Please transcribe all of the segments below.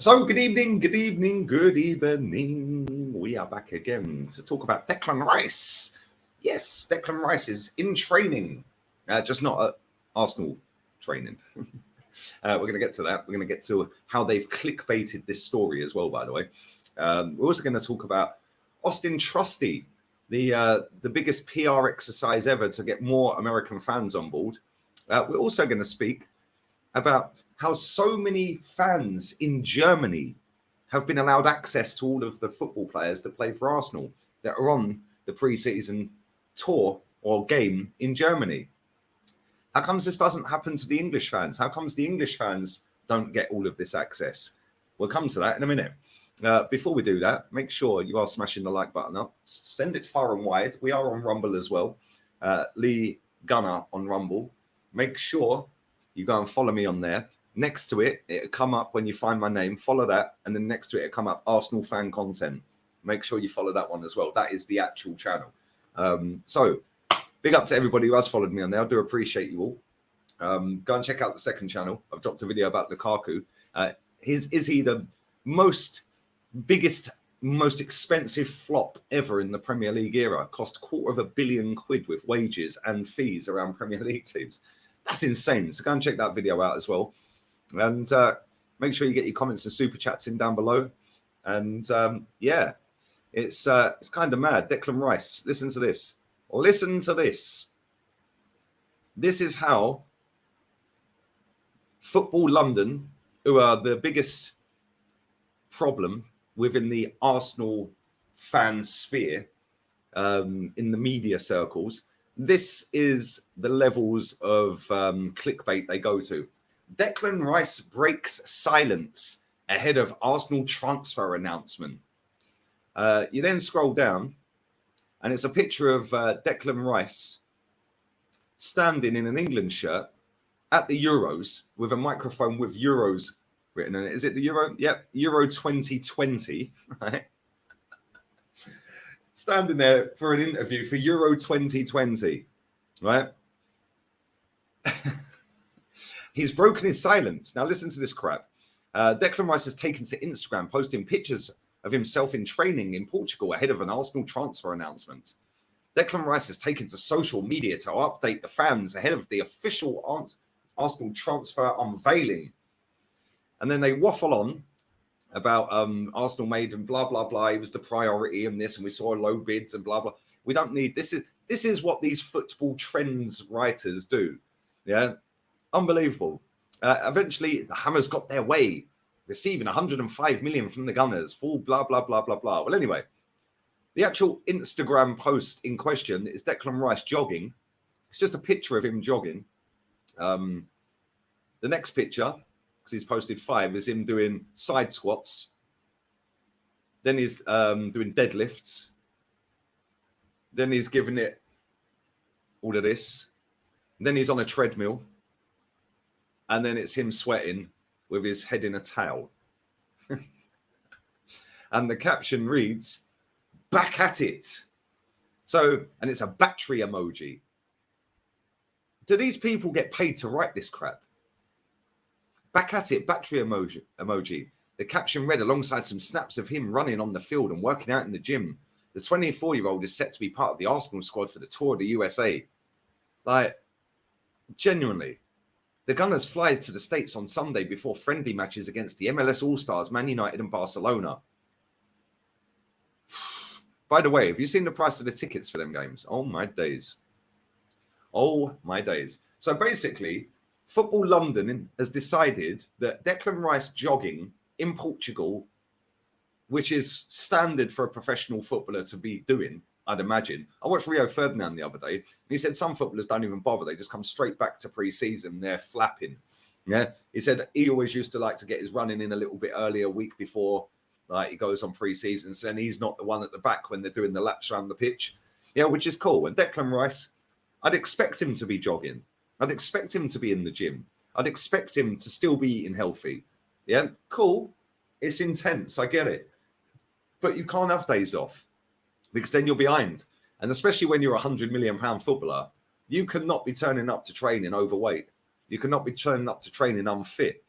So, good evening. We are back again to talk about Declan Rice. Yes, Declan Rice is in training, just not at Arsenal training. We're going to get to that. We're going to get to how they've clickbaited this story as well, by the way. We're also going to talk about Austin Trusty, the biggest PR exercise ever to get more American fans on board. We're also going to speak about how so many fans in Germany have been allowed access to all of the football players that play for Arsenal that are on the pre-season tour or game in Germany. How comes this doesn't happen to the English fans? How comes the English fans don't get all of this access? We'll come to that in a minute. Before we do that, make sure you are smashing the like button up. Send it far and wide. We are on Rumble as well. Lee Gunner on Rumble. Make sure you go and follow me on there. Next to it, it'll come up when you find my name. Follow that. And then next to it, it'll come up Arsenal fan content. Make sure you follow that one as well. That is the actual channel. So big up to everybody who has followed me on there. I do appreciate you all. Go and check out the second channel. I've dropped a video about Lukaku. Is he the biggest, most expensive flop ever in the Premier League era? Cost £250 million with wages and fees around Premier League teams. That's insane. So go and check that video out as well. And make sure you get your comments and super chats in down below. And yeah, it's kind of mad. Declan Rice, listen to this. Listen to this. This is how Football London, who are the biggest problem within the Arsenal fan sphere in the media circles, this is the levels of clickbait they go to. Declan Rice breaks silence ahead of Arsenal transfer announcement. You then scroll down, and it's a picture of Declan Rice standing in an England shirt at the Euros with a microphone with Euros written on it. Is it the Euro? Yep, Euro 2020, right? Standing there for an interview for Euro 2020, right? He's broken his silence. Now listen to this crap. Declan Rice has taken to Instagram, posting pictures of himself in training in Portugal ahead of an Arsenal transfer announcement. Declan Rice has taken to social media to update the fans ahead of the official Arsenal transfer unveiling. And then they waffle on about Arsenal made and blah, blah, blah. He was the priority in this, and we saw low bids and blah, blah. We don't need this. This is what these football trends writers do. Yeah. Unbelievable. Eventually, the Hammers got their way, receiving 105 million from the Gunners, full blah, blah, blah, blah, blah. Well, anyway, the actual Instagram post in question is Declan Rice jogging. It's just a picture of him jogging. The next picture, because he's posted 5, is him doing side squats. Then he's doing deadlifts. Then he's giving it all of this. Then he's on a treadmill. And then it's him sweating with his head in a towel. And the caption reads, "Back at it." So, and it's a battery emoji. Do these people get paid to write this crap? Back at it, battery emoji. The caption read alongside some snaps of him running on the field and working out in the gym. The 24-year-old is set to be part of the Arsenal squad for the tour of the USA. Like, genuinely. The Gunners fly to the States on Sunday before friendly matches against the MLS All-Stars, Man United and Barcelona. By the way, have you seen the price of the tickets for them games? Oh, my days. Oh, my days. So basically, Football London has decided that Declan Rice jogging in Portugal, which is standard for a professional footballer to be doing, I'd imagine. I watched Rio Ferdinand the other day, and he said some footballers don't even bother. They just come straight back to pre-season. They're flapping. Yeah. He said he always used to like to get his running in a little bit earlier, a week before he goes on pre-season. So then he's not the one at the back when they're doing the laps around the pitch. Yeah, which is cool. And Declan Rice, I'd expect him to be jogging. I'd expect him to be in the gym. I'd expect him to still be eating healthy. Yeah, cool. It's intense. I get it. But you can't have days off, because then you're behind. And especially when you're a £100 million footballer, you cannot be turning up to training overweight. You cannot be turning up to training unfit.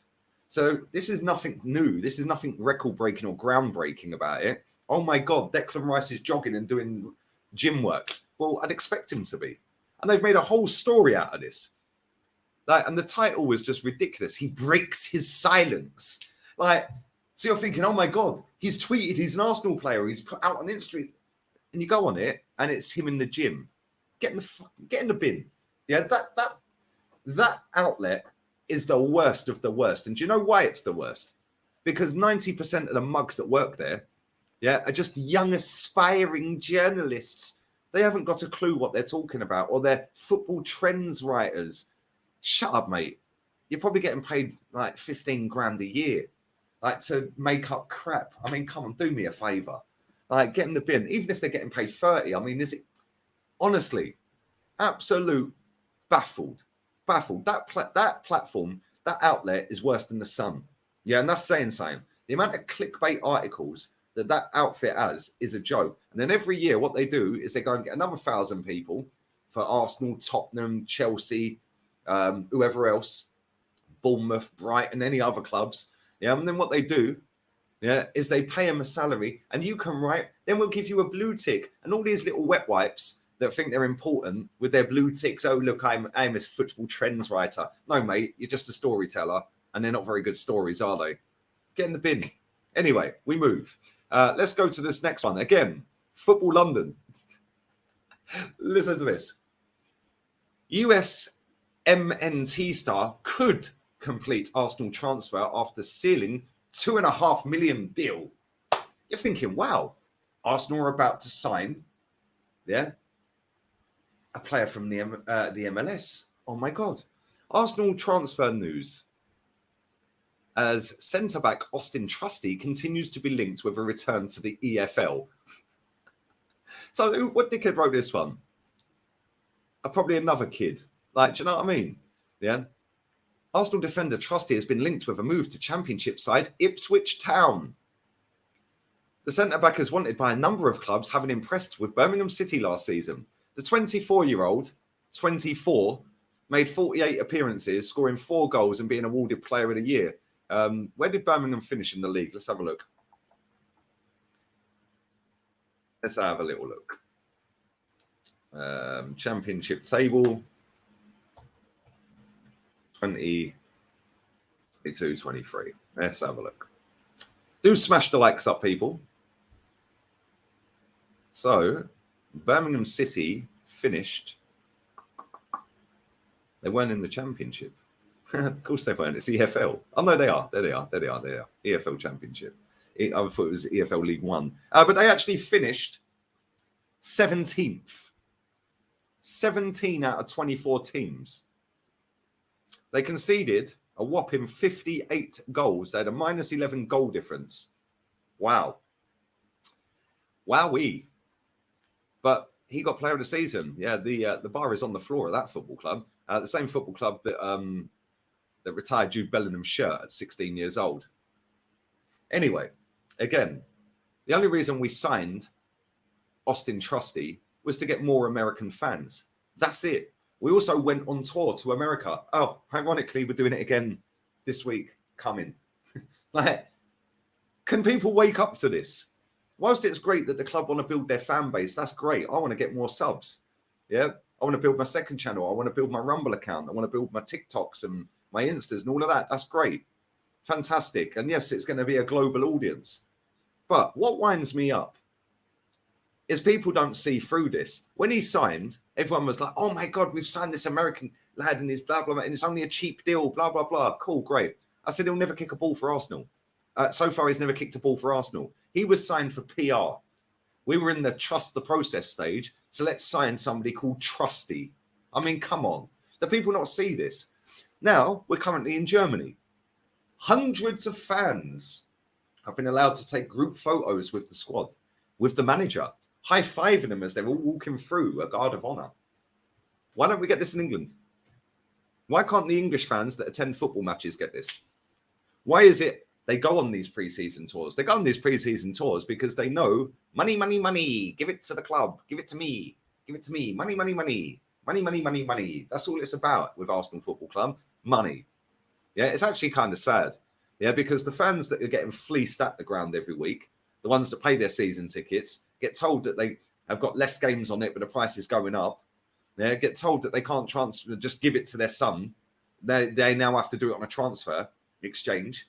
So this is nothing new. This is nothing record-breaking or groundbreaking about it. Oh my God, Declan Rice is jogging and doing gym work. Well, I'd expect him to be. And they've made a whole story out of this. Like, and the title was just ridiculous. He breaks his silence. Like, so you're thinking, oh my God, he's tweeted he's an Arsenal player. He's put out on Instagram. And you go on it, and it's him in the gym. Get in the bin. Yeah, that outlet is the worst of the worst. And do you know why it's the worst? Because 90% of the mugs that work there, yeah, are just young, aspiring journalists. They haven't got a clue what they're talking about, or they're football trends writers. Shut up, mate. You're probably getting paid like 15 grand a year, like to make up crap. I mean, come on, do me a favor. Like, get in the bin, even if they're getting paid 30. I mean, is it honestly absolute baffled? That platform, that outlet is worse than the Sun. Yeah, and that's saying something. The amount of clickbait articles that outfit has is a joke. And then every year, what they do is they go and get another 1,000 people for Arsenal, Tottenham, Chelsea, whoever else, Bournemouth, Brighton, any other clubs. Yeah, and then what they do, yeah, is they pay them a salary, and you can write. Then we'll give you a blue tick, and all these little wet wipes that think they're important with their blue ticks. Oh, look, I'm a football trends writer. No, mate, you're just a storyteller, and they're not very good stories, are they? Get in the bin. Anyway, we move. Let's go to this next one. Again, Football London. Listen to this. US MNT star could complete Arsenal transfer after sealing $2.5 million deal. You're thinking, wow, Arsenal are about to sign, yeah, a player from the MLS. Oh my God. Arsenal transfer news. As centre-back Austin Trusty continues to be linked with a return to the EFL. So what dickhead wrote this one? Probably another kid. Like, do you know what I mean? Yeah. Arsenal defender Trusty has been linked with a move to Championship side Ipswich Town. The centre-back is wanted by a number of clubs, having impressed with Birmingham City last season. The 24-year-old, 24, made 48 appearances, scoring 4 goals and being awarded Player of the Year. Where did Birmingham finish in the league? Let's have a look. Let's have a little look. Championship table. 22, 23. Let's have a look. Do smash the likes up, people. So, Birmingham City finished. They weren't in the Championship. Of course they weren't. It's EFL. Oh, no, they are. There they are. EFL Championship. I thought it was EFL League One. But they actually finished 17th. 17 out of 24 teams. They conceded a whopping 58 goals. They had a minus 11 goal difference. Wow. Wowee. But he got Player of the Season. Yeah, the bar is on the floor at that football club. The same football club that retired Jude Bellingham's shirt at 16 years old. Anyway, again, the only reason we signed Austin Trusty was to get more American fans. That's it. We also went on tour to America. Oh, ironically, we're doing it again this week coming. Like, can people wake up to this? Whilst it's great that the club want to build their fan base, that's great. I want to get more subs. Yeah. I want to build my second channel. I want to build my Rumble account. I want to build my TikToks and my Instas and all of that. That's great. Fantastic. And yes, it's going to be a global audience. But what winds me up is people don't see through this. When he signed, everyone was like, oh my God, we've signed this American lad and he's blah, blah, blah, and it's only a cheap deal, blah, blah, blah. Cool, great. I said, he'll never kick a ball for Arsenal. So far, he's never kicked a ball for Arsenal. He was signed for PR. We were in the trust the process stage, so let's sign somebody called Trusty. I mean, come on. Do people not see this? Now, we're currently in Germany. Hundreds of fans have been allowed to take group photos with the squad, with the manager, high-fiving them as they're all walking through a guard of honour. Why don't we get this in England? Why can't the English fans that attend football matches get this? Why is it they go on these pre-season tours? They go on these pre-season tours because they know money, money, money. Give it to the club. Give it to me. Give it to me. Money, money, money. Money, money, money, money. That's all it's about with Arsenal Football Club. Money. Yeah, it's actually kind of sad. Yeah, because the fans that are getting fleeced at the ground every week, the ones that pay their season tickets, get told that they have got less games on it, but the price is going up. They get told that they can't transfer, just give it to their son. They now have to do it on a transfer exchange.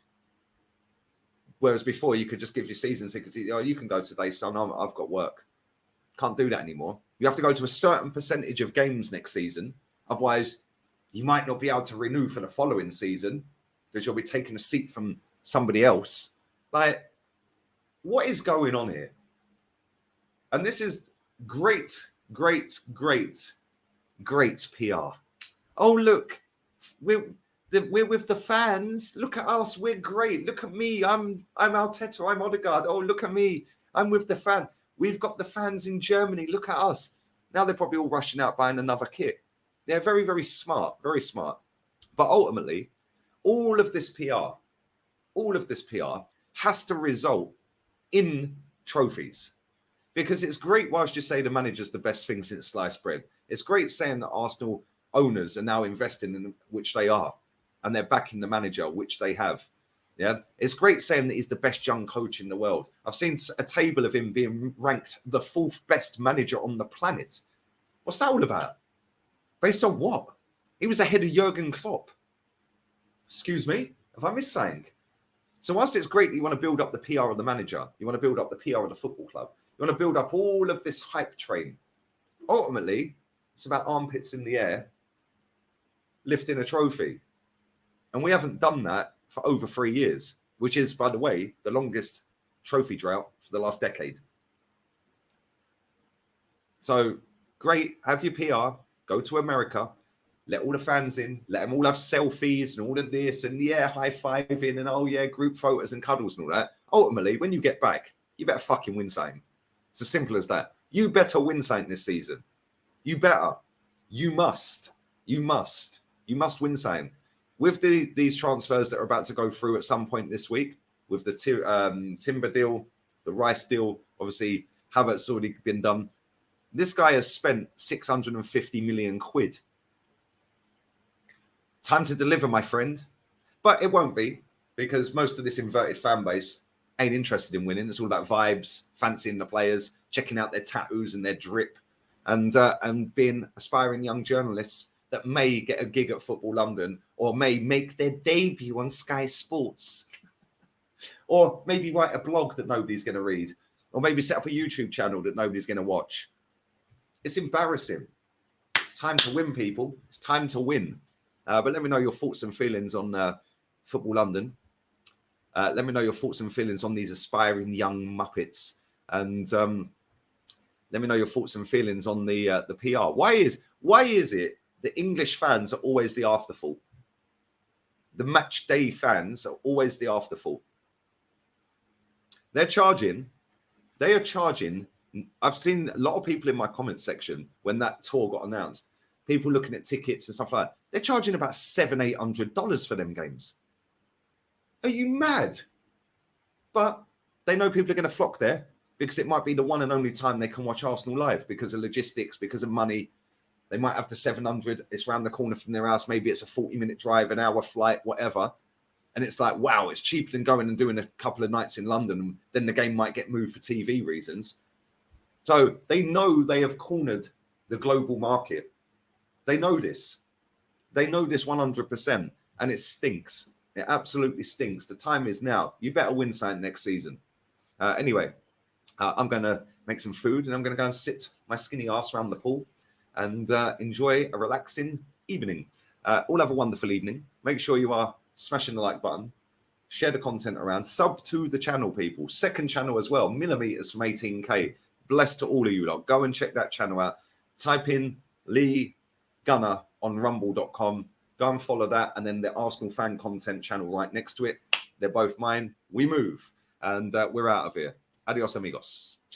Whereas before, you could just give your season tickets. Oh, you can go today, son. I've got work. Can't do that anymore. You have to go to a certain percentage of games next season. Otherwise, you might not be able to renew for the following season because you'll be taking a seat from somebody else. Like, what is going on here? And this is great PR. Oh, look, we're with the fans. Look at us. We're great. Look at me. I'm Arteta. I'm Odegaard. Oh, look at me. I'm with the fan. We've got the fans in Germany. Look at us. Now they're probably all rushing out buying another kit. They're very, very smart. Very smart. But ultimately, all of this PR has to result in trophies. Because it's great whilst you say the manager's the best thing since sliced bread. It's great saying that Arsenal owners are now investing in, which they are, and they're backing the manager, which they have. Yeah, it's great saying that he's the best young coach in the world. I've seen a table of him being ranked the 4th best manager on the planet. What's that all about? Based on what? He was ahead of Jurgen Klopp. Excuse me? Have I missed something? So whilst it's great that you want to build up the PR of the manager, you want to build up the PR of the football club, you want to build up all of this hype train, ultimately, it's about armpits in the air, lifting a trophy. And we haven't done that for over 3 years, which is, by the way, the longest trophy drought for the last decade. So great, have your PR, go to America, let all the fans in, let them all have selfies and all of this, and yeah, high-fiving, and oh yeah, group photos and cuddles and all that. Ultimately, when you get back, you better fucking win something. It's as simple as that. You better win something this season. You better. You must. You must. You must win something. With these transfers that are about to go through at some point this week, with the Timber deal, the Rice deal, obviously Havertz's already been done. This guy has spent 650 million quid. Time to deliver, my friend. But it won't be, because most of this inverted fan base ain't interested in winning. It's all about vibes, fancying the players, checking out their tattoos and their drip, and being aspiring young journalists that may get a gig at Football London or may make their debut on Sky Sports. Or maybe write a blog that nobody's going to read. Or maybe set up a YouTube channel that nobody's going to watch. It's embarrassing. It's time to win, people. It's time to win. But let me know your thoughts and feelings on Football London. Let me know your thoughts and feelings on these aspiring young Muppets. And let me know your thoughts and feelings on the PR. Why is it the English fans are always the afterthought? The match day fans are always the afterthought. They are charging. I've seen a lot of people in my comment section when that tour got announced, people looking at tickets and stuff like that. They're charging about $700-800 for them games. Are you mad? But they know people are going to flock there because it might be the one and only time they can watch Arsenal live because of logistics, because of money. They might have the 700. It's around the corner from their house. Maybe it's a 40-minute drive, an hour flight, whatever. And it's like, wow, it's cheaper than going and doing a couple of nights in London. And then the game might get moved for TV reasons. So they know they have cornered the global market. They know this. They know this 100%. And it stinks. It absolutely stinks. The time is now. You better win something next season. Anyway, I'm going to make some food and I'm going to go and sit my skinny ass around the pool and enjoy a relaxing evening. All have a wonderful evening. Make sure you are smashing the like button. Share the content around. Sub to the channel, people. Second channel as well. Millimeters from 18K. Blessed to all of you lot. Go and check that channel out. Type in Lee Gunner on rumble.com. Go and follow that. And then the Arsenal fan content channel right next to it. They're both mine. We move. And we're out of here. Adios, amigos.